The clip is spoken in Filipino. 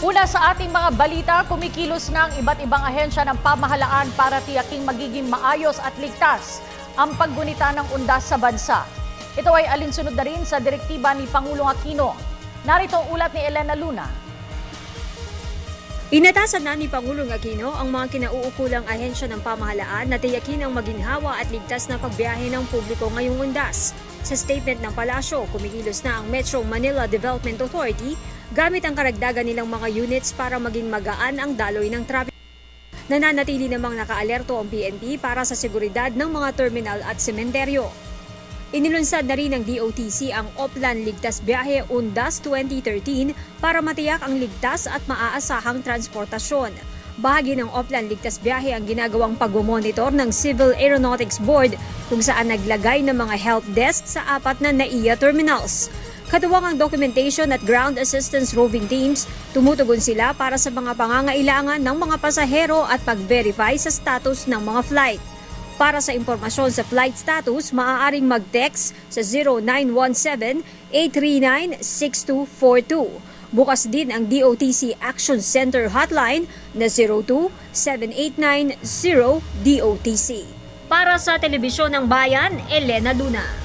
Una sa ating mga balita, kumikilos na ang iba't ibang ahensya ng pamahalaan para tiyaking magiging maayos at ligtas ang paggunita ng undas sa bansa. Ito ay alinsunod na rin sa direktiba ni Pangulong Aquino. Narito ang ulat ni Elena Luna. Inatasan na ni Pangulong Aquino ang mga kinauukulang ahensya ng pamahalaan na tiyakin ang maginhawa at ligtas na pagbiyahe ng publiko ngayong undas. Sa statement ng palasyo, kumikilos na ang Metro Manila Development Authority gamit ang karagdagan nilang mga units para maging magaan ang daloy ng traffic. Nananatili namang nakaalerto ang PNP para sa seguridad ng mga terminal at sementeryo. Inilunsad na rin ng DOTC ang Oplan Ligtas Biyahe Undas 2013 para matiyak ang ligtas at maaasahang transportasyon. Bahagi ng Oplan Ligtas Biyahe ang ginagawang pag-monitor ng Civil Aeronautics Board kung saan naglagay ng mga help desk sa 4 na NAIA terminals. Katuwang ang documentation at ground assistance roving teams, tumutugon sila para sa mga pangangailangan ng mga pasahero at pag-verify sa status ng mga flight. Para sa impormasyon sa flight status, maaaring mag-text sa 0917-839-6242. Bukas din ang DOTC Action Center hotline na 02-7890-DOTC. Para sa Telebisyon ng Bayan, Elena Luna.